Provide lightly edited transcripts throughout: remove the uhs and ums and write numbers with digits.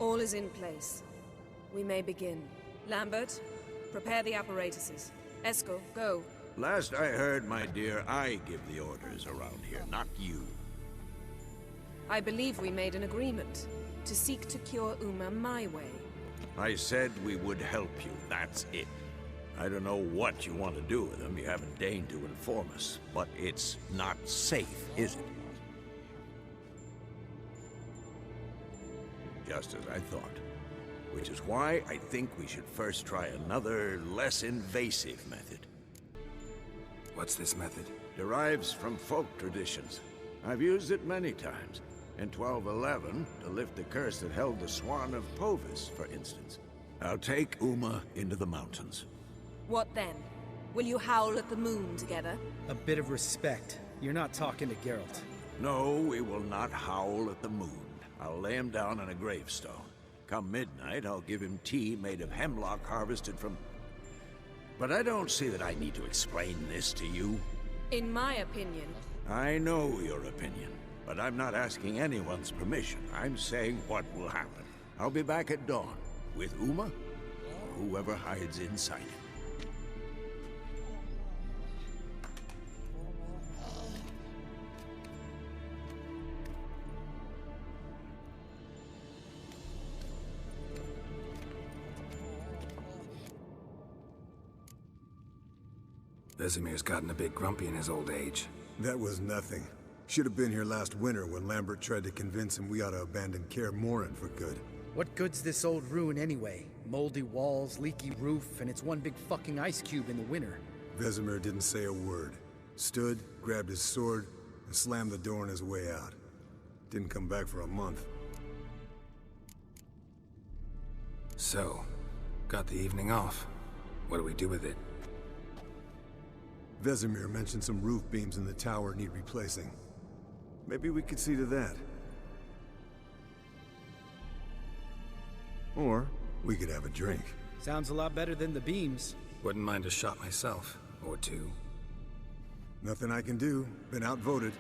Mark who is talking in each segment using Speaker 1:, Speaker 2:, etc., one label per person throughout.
Speaker 1: All is in place. We may begin. Lambert, prepare the apparatuses. Esco, go.
Speaker 2: Last I heard, my dear, I give the orders around here, not you.
Speaker 1: I believe we made an agreement to seek to cure Uma my way.
Speaker 2: I said we would help you, that's it. I don't know what you want to do with them, you haven't deigned to inform us, but it's not safe, is it? Just as I thought. Which is why I think we should first try another, less invasive method.
Speaker 3: What's this method?
Speaker 2: Derives from folk traditions. I've used it many times. In 1211, to lift the curse that held the Swan of Povis, for instance. I'll take Uma into the mountains.
Speaker 1: What then? Will you howl at the moon together?
Speaker 4: A bit of respect. You're not talking to Geralt.
Speaker 2: No, we will not howl at the moon. I'll lay him down on a gravestone. Come midnight, I'll give him tea made of hemlock harvested from... But I don't see that I need to explain this to you.
Speaker 1: In my opinion...
Speaker 2: I know your opinion, but I'm not asking anyone's permission. I'm saying what will happen. I'll be back at dawn, with Uma, or whoever hides inside it.
Speaker 3: Vesemir's gotten a bit grumpy in his old age.
Speaker 5: That was nothing. Should have been here last winter when Lambert tried to convince him we ought to abandon Keormohen for good.
Speaker 4: What good's this old ruin anyway? Moldy walls, leaky roof, and it's one big fucking ice cube in the winter.
Speaker 5: Vesemir didn't say a word. Stood, grabbed his sword, and slammed the door on his way out. Didn't come back for a month.
Speaker 3: So, got the evening off. What do we do with it?
Speaker 5: Vesemir mentioned some roof beams in the tower need replacing. Maybe we could see to that. Or we could have a drink.
Speaker 4: Sounds a lot better than the beams.
Speaker 3: Wouldn't mind a shot myself, or two.
Speaker 5: Nothing I can do. Been outvoted.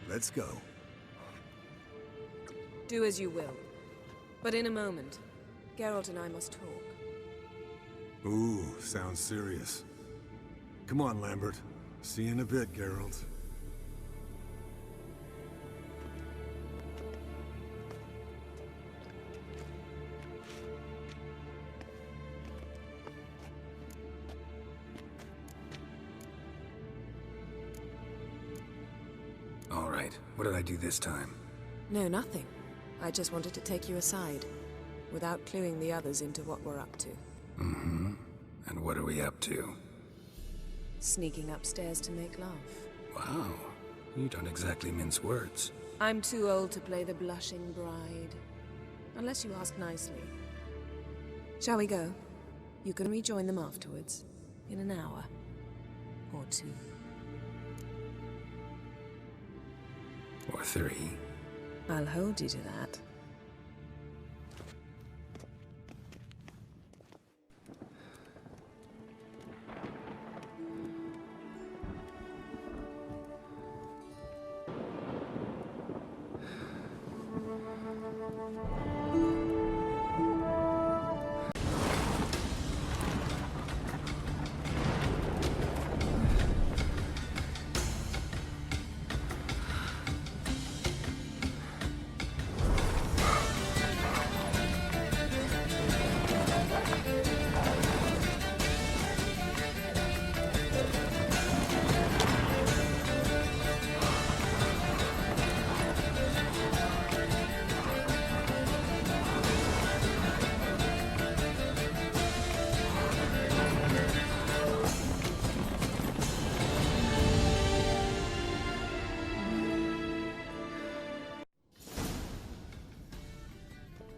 Speaker 5: Let's go.
Speaker 1: Do as you will. But in a moment, Geralt and I must talk.
Speaker 5: Ooh, sounds serious. Come on, Lambert. See you in a bit, Geralt.
Speaker 3: All right, what did I do this time?
Speaker 1: No, nothing. I just wanted to take you aside, without cluing the others into what we're up to.
Speaker 3: Mm-hmm. And what are we up to?
Speaker 1: Sneaking upstairs to make love.
Speaker 3: Wow, you don't exactly mince words.
Speaker 1: I'm too old to play the blushing bride. Unless you ask nicely. Shall we go? You can rejoin them afterwards. In an hour. Or two.
Speaker 3: Or three.
Speaker 1: I'll hold you to that.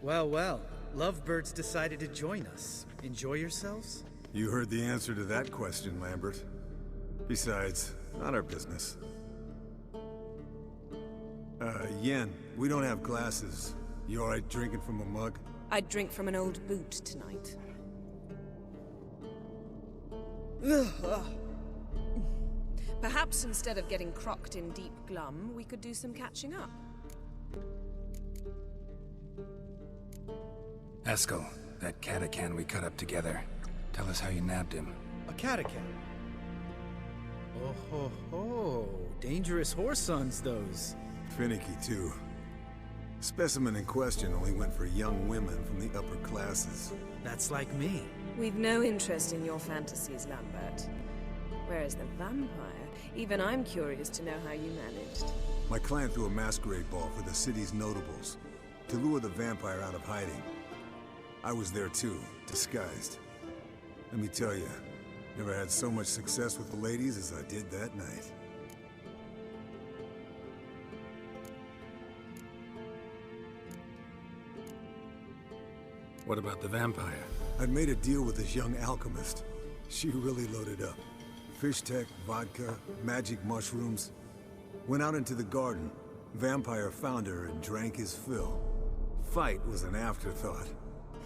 Speaker 4: Well, well. Lovebirds decided to join us. Enjoy yourselves?
Speaker 5: You heard the answer to that question, Lambert. Besides, not our business. Yen, we don't have glasses. You alright drinking from a mug?
Speaker 1: I'd drink from an old boot tonight. Perhaps instead of getting crocked in deep glum, we could do some catching up.
Speaker 3: Eskel, that catacan we cut up together. Tell us how you nabbed him.
Speaker 4: A catacan? Oh ho ho. Dangerous horse sons, those.
Speaker 5: Finicky, too. Specimen in question only went for young women from the upper classes.
Speaker 4: That's like me.
Speaker 1: We've no interest in your fantasies, Lambert. Whereas the vampire, even I'm curious to know how you managed.
Speaker 5: My clan threw a masquerade ball for the city's notables to lure the vampire out of hiding. I was there too, disguised. Let me tell you, never had so much success with the ladies as I did that night.
Speaker 3: What about the vampire?
Speaker 5: I'd made a deal with this young alchemist. She really loaded up. Fish tech, vodka, magic mushrooms. Went out into the garden. Vampire found her and drank his fill. Fight was an afterthought.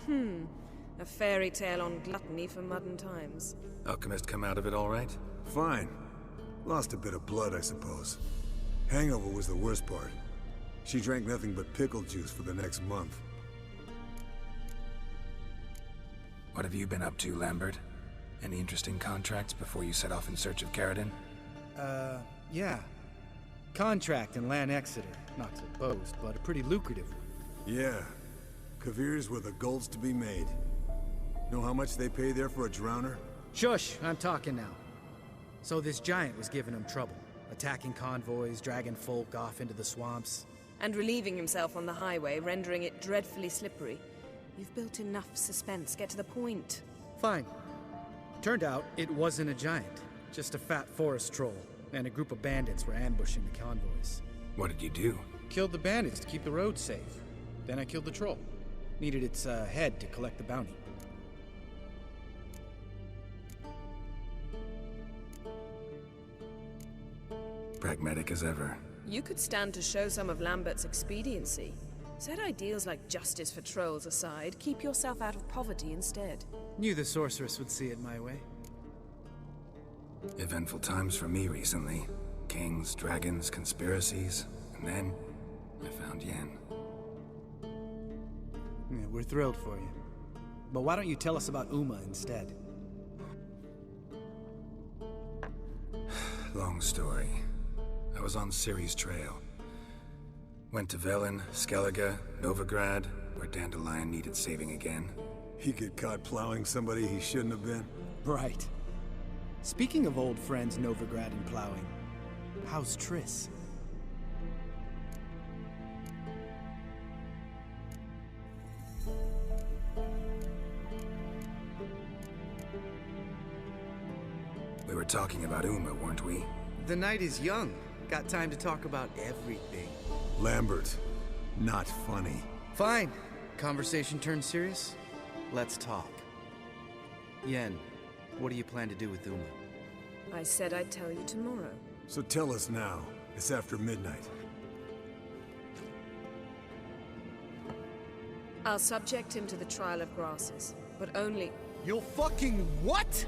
Speaker 1: A fairy tale on gluttony for modern times.
Speaker 3: Alchemist come out of it all right?
Speaker 5: Fine. Lost a bit of blood, I suppose. Hangover was the worst part. She drank nothing but pickle juice for the next month.
Speaker 3: What have you been up to, Lambert? Any interesting contracts before you set off in search of Caradon?
Speaker 4: Yeah. Contract in Lan Exeter. Not to boast, but a pretty lucrative one.
Speaker 5: Yeah. Kavir's were the golds to be made. Know how much they pay there for a drowner?
Speaker 4: Shush, I'm talking now. So this giant was giving him trouble. Attacking convoys, dragging folk off into the swamps.
Speaker 1: And relieving himself on the highway, rendering it dreadfully slippery. You've built enough suspense. Get to the point.
Speaker 4: Fine. Turned out it wasn't a giant. Just a fat forest troll. And a group of bandits were ambushing the convoys.
Speaker 3: What did you do?
Speaker 4: Killed the bandits to keep the roads safe. Then I killed the troll. Needed its head to collect the bounty.
Speaker 3: Pragmatic as ever.
Speaker 1: You could stand to show some of Lambert's expediency. Set ideals like justice for trolls aside, keep yourself out of poverty instead.
Speaker 4: Knew the sorceress would see it my way.
Speaker 3: Eventful times for me recently. Kings, dragons, conspiracies, and then I found Yen.
Speaker 4: Yeah, we're thrilled for you. But why don't you tell us about Uma instead?
Speaker 3: Long story. I was on Ciri's trail. Went to Velen, Skellige, Novigrad, where Dandelion needed saving again.
Speaker 5: He get caught plowing somebody he shouldn't have been?
Speaker 4: Right. Speaking of old friends Novigrad and plowing, how's Triss?
Speaker 3: We were talking about Uma, weren't we?
Speaker 6: The night is young. Got time to talk about everything.
Speaker 5: Lambert, not funny.
Speaker 6: Fine. Conversation turned serious? Let's talk. Yen, what do you plan to do with Uma?
Speaker 1: I said I'd tell you tomorrow.
Speaker 5: So tell us now. It's after midnight.
Speaker 1: I'll subject him to the trial of grasses, but only...
Speaker 6: You'll fucking what?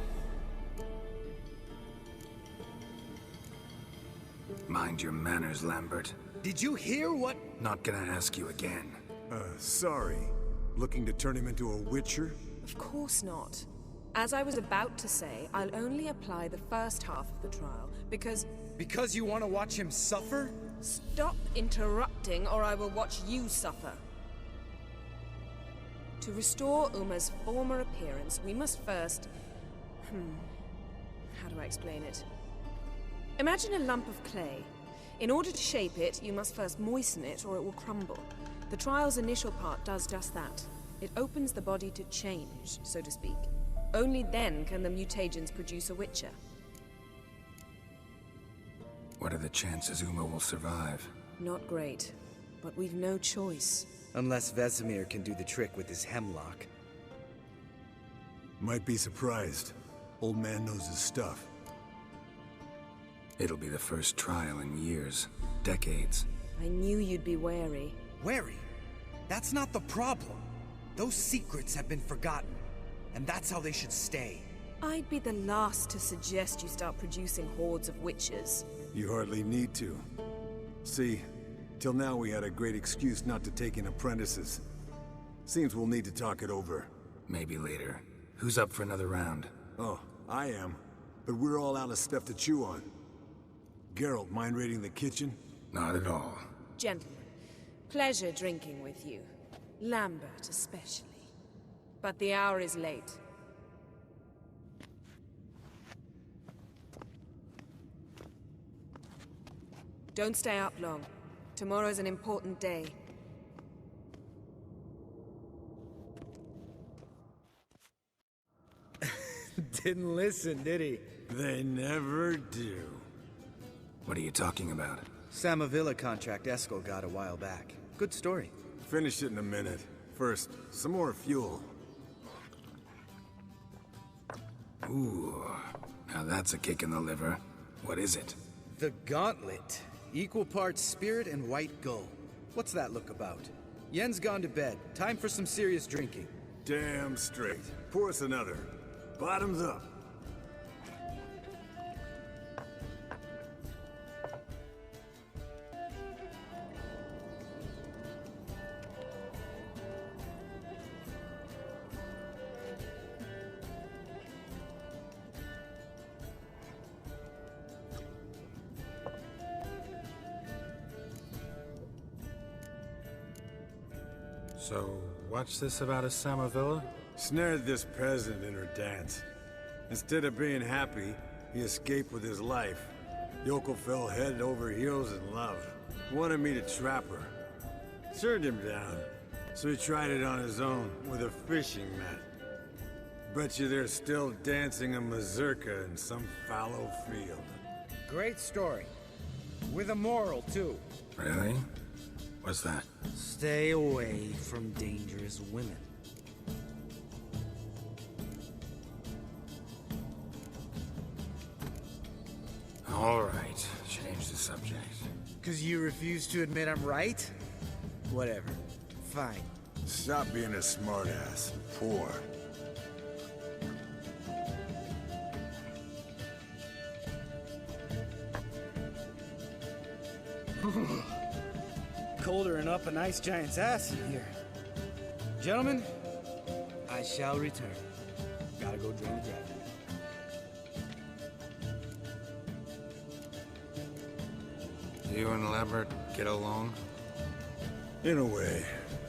Speaker 3: Mind your manners, Lambert.
Speaker 6: Did you hear what?
Speaker 3: Not gonna ask you again.
Speaker 5: Sorry. Looking to turn him into a witcher?
Speaker 1: Of course not. As I was about to say, I'll only apply the first half of the trial, because...
Speaker 6: Because you want to watch him suffer?
Speaker 1: Stop interrupting, or I will watch you suffer. To restore Uma's former appearance, we must first... How do I explain it? Imagine a lump of clay. In order to shape it, you must first moisten it, or it will crumble. The trial's initial part does just that. It opens the body to change, so to speak. Only then can the mutagens produce a witcher.
Speaker 3: What are the chances Uma will survive?
Speaker 1: Not great, but we've no choice.
Speaker 6: Unless Vesemir can do the trick with his hemlock.
Speaker 5: Might be surprised. Old man knows his stuff.
Speaker 3: It'll be the first trial in years. Decades.
Speaker 1: I knew you'd be wary.
Speaker 6: Wary? That's not the problem. Those secrets have been forgotten. And that's how they should stay.
Speaker 1: I'd be the last to suggest you start producing hordes of witches.
Speaker 5: You hardly need to. See, till now we had a great excuse not to take in apprentices. Seems we'll need to talk it over.
Speaker 3: Maybe later. Who's up for another round?
Speaker 5: Oh, I am. But we're all out of stuff to chew on. Geralt, mind raiding the kitchen?
Speaker 3: Not at all.
Speaker 1: Gentlemen, pleasure drinking with you. Lambert especially. But the hour is late. Don't stay up long. Tomorrow's an important day.
Speaker 4: Didn't listen, did he?
Speaker 5: They never do.
Speaker 3: What are you talking about?
Speaker 6: Samavilla contract Eskel got a while back. Good story.
Speaker 5: Finish it in a minute. First, some more fuel.
Speaker 3: Ooh, now that's a kick in the liver. What is it?
Speaker 6: The Gauntlet. Equal parts spirit and white gull. What's that look about? Yen's gone to bed. Time for some serious drinking.
Speaker 5: Damn straight. Pour us another. Bottoms up.
Speaker 3: So, what's this about a Samavilla?
Speaker 5: Snared this peasant in her dance. Instead of being happy, he escaped with his life. Yoko fell head over heels in love. Wanted me to trap her. Turned him down. So he tried it on his own with a fishing net. Bet you they're still dancing a mazurka in some fallow field.
Speaker 4: Great story. With a moral, too.
Speaker 3: Really? What's that?
Speaker 6: Stay away from dangerous women.
Speaker 3: All right, change the subject.
Speaker 4: 'Cause you refuse to admit I'm right? Whatever. Fine.
Speaker 5: Stop being a smartass. Poor.
Speaker 4: Colder and up an ice giant's ass in here. Gentlemen, I shall return. Gotta go drain the dragon.
Speaker 3: You and Lambert get along?
Speaker 5: In a way.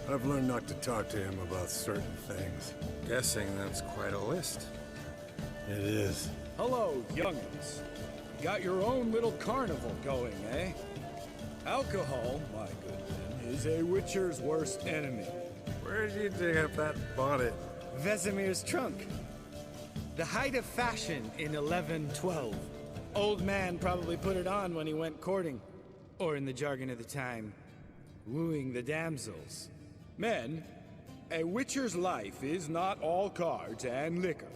Speaker 5: I've learned not to talk to him about certain things.
Speaker 3: Guessing that's quite a list.
Speaker 5: It is.
Speaker 4: Hello, youngins. Got your own little carnival going, eh? Alcohol, my good man, is a witcher's worst enemy.
Speaker 3: Where did you dig up that bonnet?
Speaker 4: Vesemir's trunk. The height of fashion in 1112. Old man probably put it on when he went courting. Or in the jargon of the time, wooing the damsels. Men, a witcher's life is not all cards and liquor.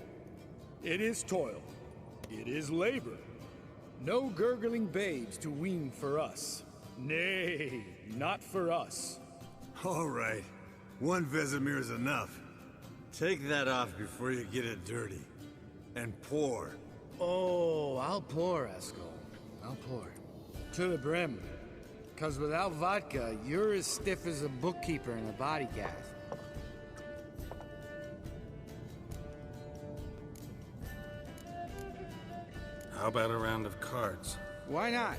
Speaker 4: It is toil. It is labor. No gurgling babes to wean for us. Nay, not for us.
Speaker 5: All right. One Vesemir's enough. Take that off before you get it dirty. And pour.
Speaker 4: Oh, I'll pour, Eskel. I'll pour. To the brim. 'Cause without vodka, you're as stiff as a bookkeeper in a body cast.
Speaker 3: How about a round of cards?
Speaker 4: Why not?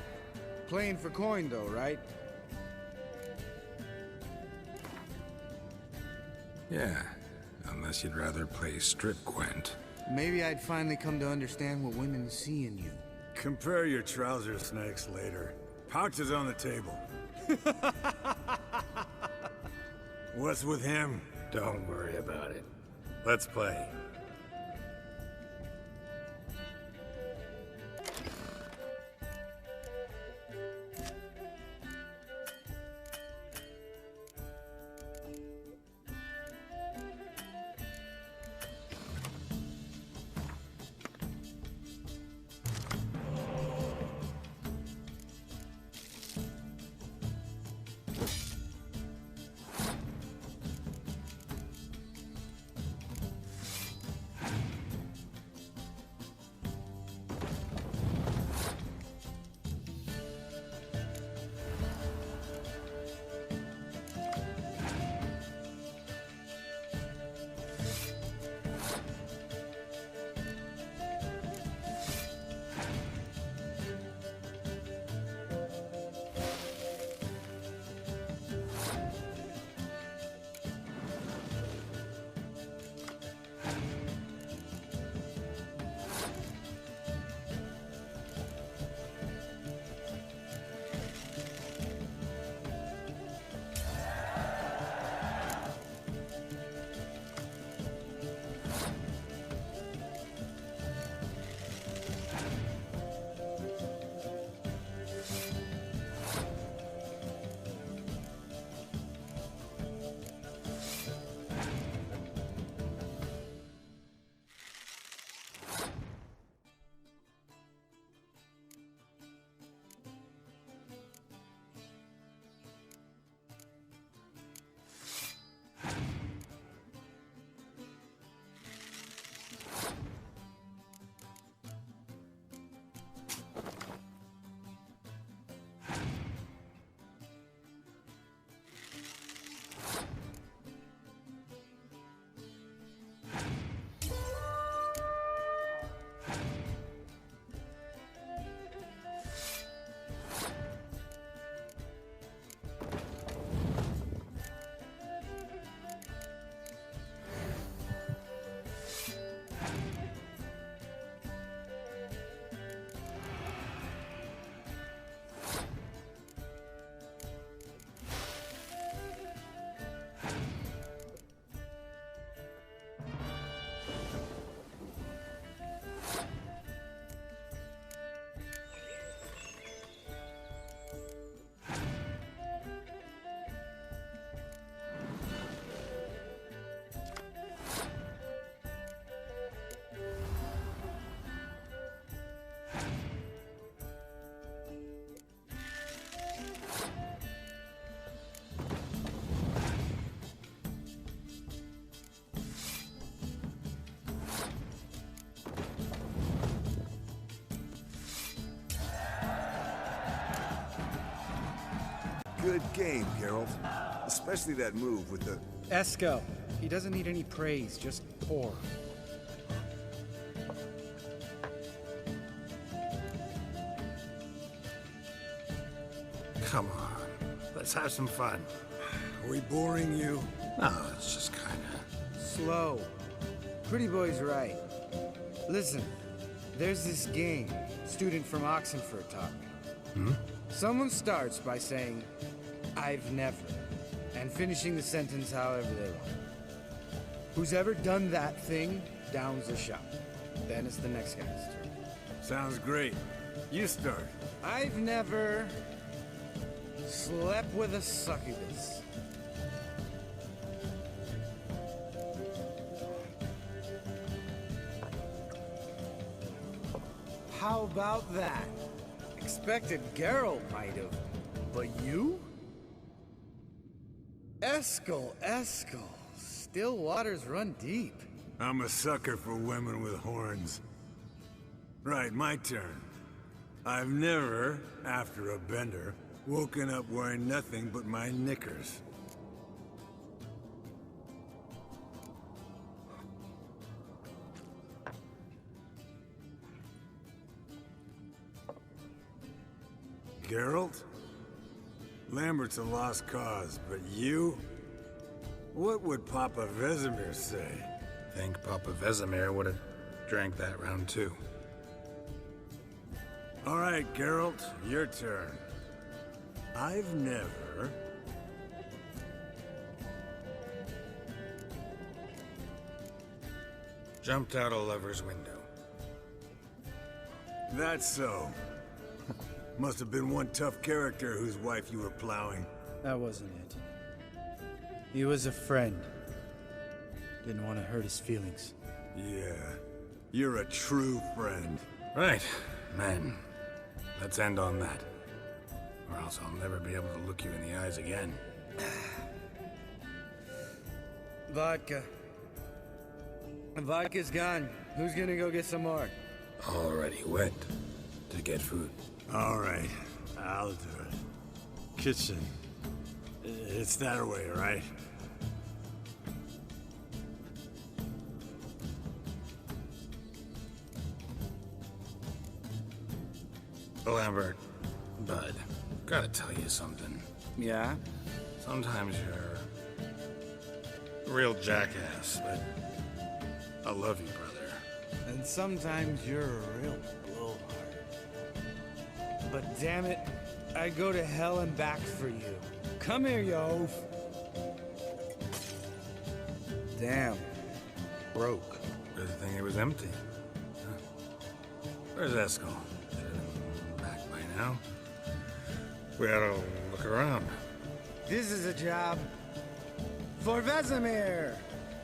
Speaker 4: Playing for coin, though, right?
Speaker 3: Yeah, unless you'd rather play strip Gwent.
Speaker 6: Maybe I'd finally come to understand what women see in you.
Speaker 5: Compare your trouser snakes later. Pouch is on the table. What's with him?
Speaker 3: Don't worry about it. Let's play.
Speaker 5: Good game, Geralt. Especially that move with the...
Speaker 4: Esco. He doesn't need any praise, just pour.
Speaker 3: Come on, let's have some fun.
Speaker 5: Are we boring you?
Speaker 3: No, it's just kinda...
Speaker 4: Slow. Pretty boy's right. Listen, there's this game. Student from Oxenford taught me. Someone starts by saying, I've never, and finishing the sentence however they want. Who's ever done that thing downs the shot. Then it's the next guy's turn.
Speaker 5: Sounds great. You start.
Speaker 4: I've never slept with a succubus. How about that? Expected Geralt might have, but you? Eskel. Still waters run deep.
Speaker 5: I'm a sucker for women with horns. Right, my turn. I've never, after a bender, woken up wearing nothing but my knickers. Geralt? Lambert's a lost cause, but you? What would Papa Vesemir say?
Speaker 3: Think Papa Vesemir would have drank that round too.
Speaker 5: All right, Geralt, your turn. I've never...
Speaker 3: Jumped out a lover's window.
Speaker 5: That's so. Must have been one tough character whose wife you were plowing.
Speaker 4: That wasn't it. He was a friend. Didn't want to hurt his feelings.
Speaker 5: Yeah, you're a true friend.
Speaker 3: Right, men. Let's end on that. Or else I'll never be able to look you in the eyes again.
Speaker 4: Vodka. Vodka's gone. Who's gonna go get some more?
Speaker 3: Already went to get food.
Speaker 5: All right, I'll do it. Kitchen. It's that way, right?
Speaker 3: Lambert, bud, gotta tell you something.
Speaker 4: Yeah?
Speaker 3: Sometimes you're a real jackass, but I love you, brother.
Speaker 4: And sometimes you're a real blowhard. But damn it, I'd go to hell and back for you. Come here, you oaf. Damn. Broke.
Speaker 3: Good thing it was empty. Huh. Where's Eskel? Should have been back by now. We ought to look around.
Speaker 4: This is a job for Vesemir.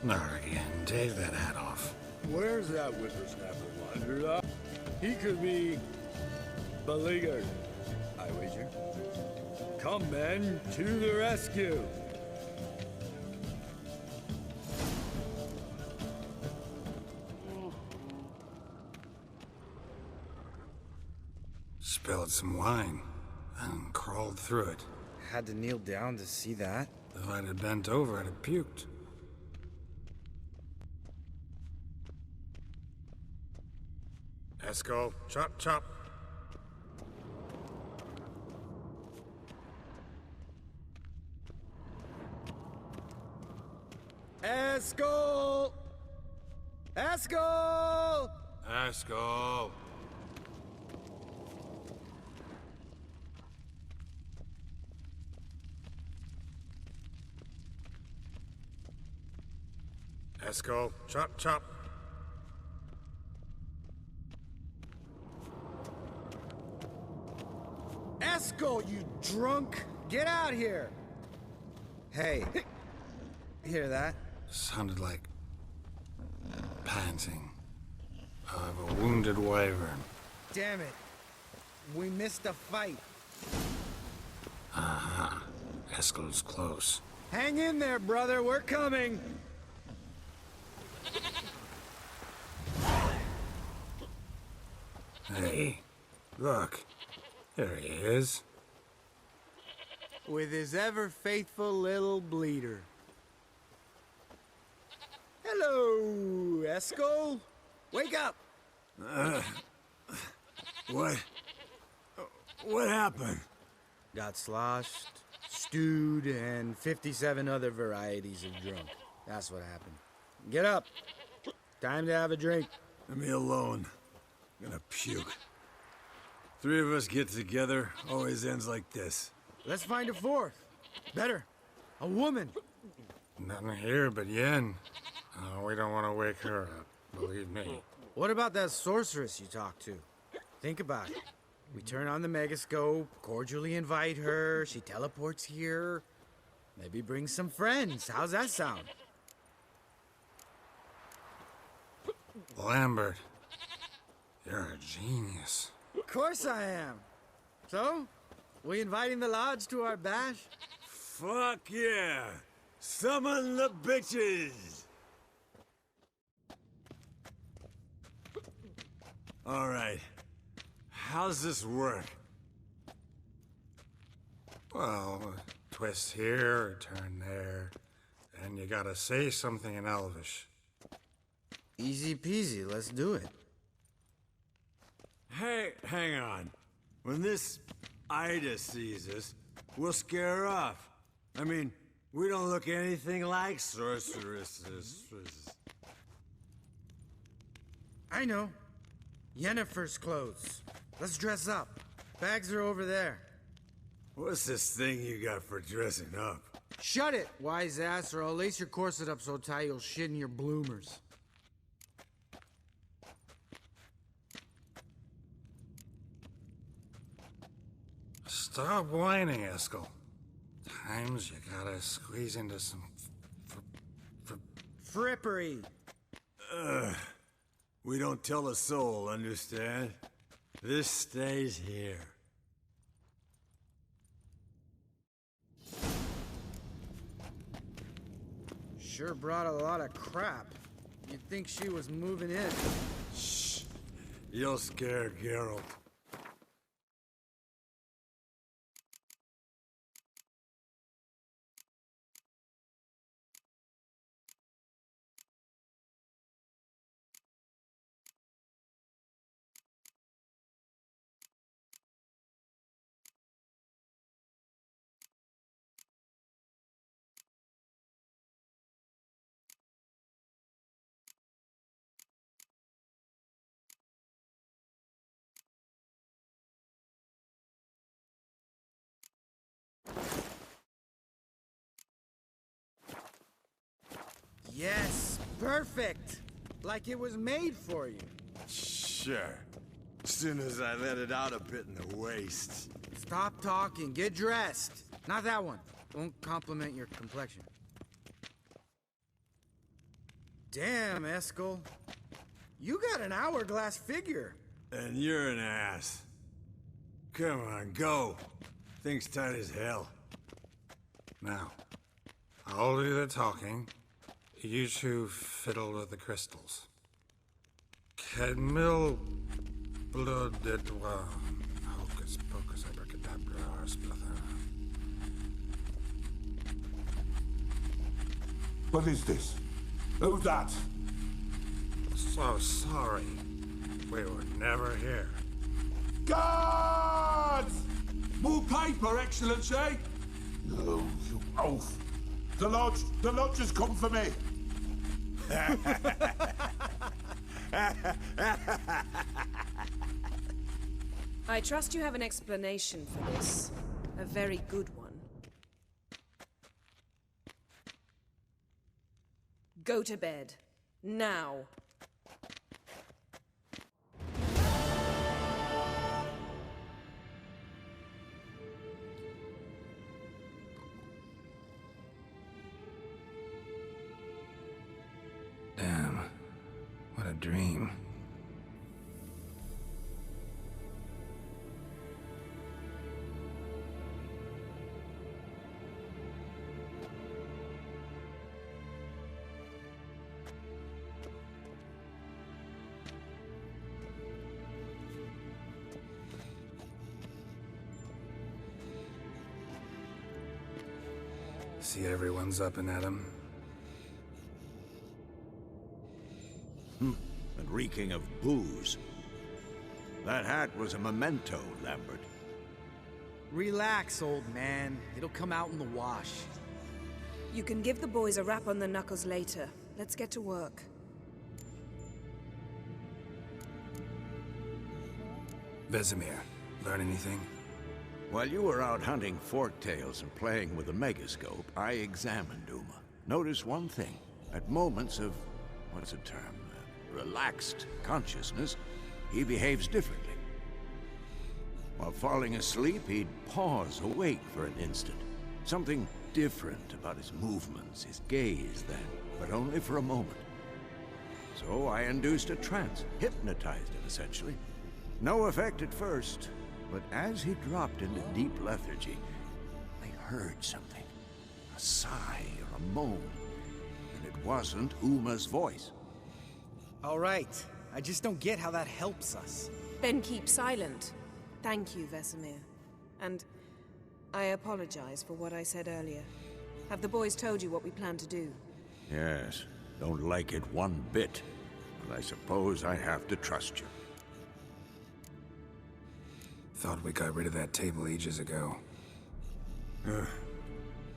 Speaker 3: Not again. Take that hat off.
Speaker 4: Where's that whippersnapper wanderer? He could be beleaguered, I wager. Come, men, to the rescue.
Speaker 3: Spilled some wine and crawled through it.
Speaker 4: Had to kneel down to see that.
Speaker 3: If I'd have bent over, I'd have puked. Eskel, chop, chop.
Speaker 4: Eskel! Eskel!
Speaker 3: Eskel. Eskel, chop, chop.
Speaker 4: Eskel, you drunk! Get out here! Hey, hear that?
Speaker 3: Sounded like panting of a wounded wyvern.
Speaker 4: Damn it. We missed a fight.
Speaker 3: Aha. Eskel's close.
Speaker 4: Hang in there, brother. We're coming.
Speaker 3: Hey, look. There he is.
Speaker 4: with his ever-faithful little bleeder. Hello, Eskel. Wake up!
Speaker 5: What? What happened?
Speaker 4: Got sloshed, stewed, and 57 other varieties of drunk. That's what happened. Get up. Time to have a drink.
Speaker 5: Leave me alone. I'm gonna puke. Three of us get together, always ends like this.
Speaker 4: Let's find a fourth. Better. A woman.
Speaker 3: Nothing here but Yen. Oh, we don't want to wake her up, believe me.
Speaker 4: What about that sorceress you talked to? Think about it. We turn on the megascope, cordially invite her, she teleports here. Maybe bring some friends. How's that sound?
Speaker 3: Lambert, you're a genius.
Speaker 4: Of course I am. So, we inviting the lodge to our bash?
Speaker 5: Fuck yeah! Summon the bitches! Alright. How's this work?
Speaker 3: Well, twist here, turn there, and you gotta say something in Elvish.
Speaker 4: Easy peasy, let's do it.
Speaker 5: Hey, hang on. When this Ida sees us, we'll scare her off. I mean, we don't look anything like sorceresses.
Speaker 4: I know. Yennefer's clothes. Let's dress up. Bags are over there.
Speaker 5: What's this thing you got for dressing up?
Speaker 4: Shut it, wise ass, or I'll lace your corset up so tight you'll shit in your bloomers.
Speaker 3: Stop whining, Eskel. Times you gotta squeeze into some
Speaker 4: Frippery.
Speaker 5: We don't tell a soul, understand? This stays here.
Speaker 4: Sure brought a lot of crap. You'd think she was moving in.
Speaker 5: Shh. You'll scare Geralt.
Speaker 4: Yes, perfect. Like it was made for you.
Speaker 5: Sure. As soon as I let it out a bit in the waist.
Speaker 4: Stop talking, get dressed. Not that one. Won't compliment your complexion. Damn, Eskel. You got an hourglass figure.
Speaker 5: And you're an ass. Come on, go. Thing's tight as hell.
Speaker 3: Now, I'll do the talking. You two fiddle with the crystals. Kedmil blood de doigt. Hocus pocus abracadabra splather.
Speaker 7: What is this? Who's that?
Speaker 3: So sorry. We were never here.
Speaker 7: Guards! More paper, Excellency! No, you oaf. The lodge has come for me.
Speaker 1: I trust you have an explanation for this. A very good one. Go to bed. Now.
Speaker 3: Damn. What a dream. See everyone's up and at 'em.
Speaker 2: And reeking of booze. That hat was a memento, Lambert.
Speaker 6: Relax, old man. It'll come out in the wash.
Speaker 1: You can give the boys a rap on the knuckles later. Let's get to work.
Speaker 3: Vesemir, learn anything?
Speaker 2: While you were out hunting forktails and playing with the megascope, I examined Uma. Notice one thing. At moments of, what's the term? Relaxed consciousness, he behaves differently. While falling asleep, he'd pause awake for an instant. Something different about his movements, his gaze then, but only for a moment. So I induced a trance, hypnotized him essentially. No effect at first, but as he dropped into deep lethargy, I heard something. A sigh or a moan, and it wasn't Uma's voice.
Speaker 4: All right. I just don't get how that helps us.
Speaker 1: Then keep silent. Thank you, Vesemir. And I apologize for what I said earlier. Have the boys told you what we plan to do?
Speaker 2: Yes, don't like it one bit, but I suppose I have to trust you.
Speaker 3: Thought we got rid of that table ages ago.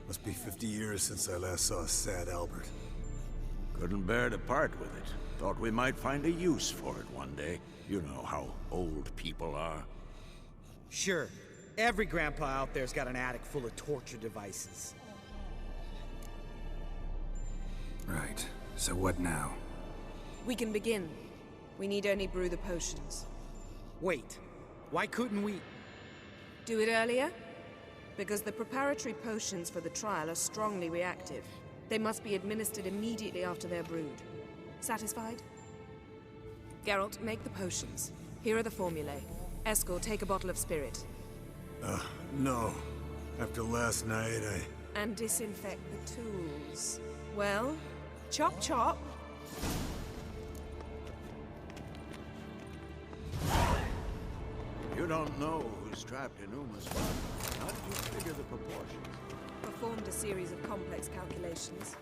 Speaker 5: Must be 50 years since I last saw sad Albert.
Speaker 2: Couldn't bear to part with it. Thought we might find a use for it one day. You know how old people are.
Speaker 4: Sure. Every grandpa out there's got an attic full of torture devices.
Speaker 3: Right. So what now?
Speaker 1: We can begin. We need only brew the potions.
Speaker 4: Wait. Why couldn't we...
Speaker 1: Do it earlier? Because the preparatory potions for the trial are strongly reactive. They must be administered immediately after they're brewed. Satisfied? Geralt, make the potions. Here are the formulae. Eskel, take a bottle of spirit.
Speaker 5: No. After last night,
Speaker 1: And disinfect the tools. Well, chop chop.
Speaker 2: You don't know who's trapped in Uma's body. How did you figure the proportions?
Speaker 1: Performed a series of complex calculations.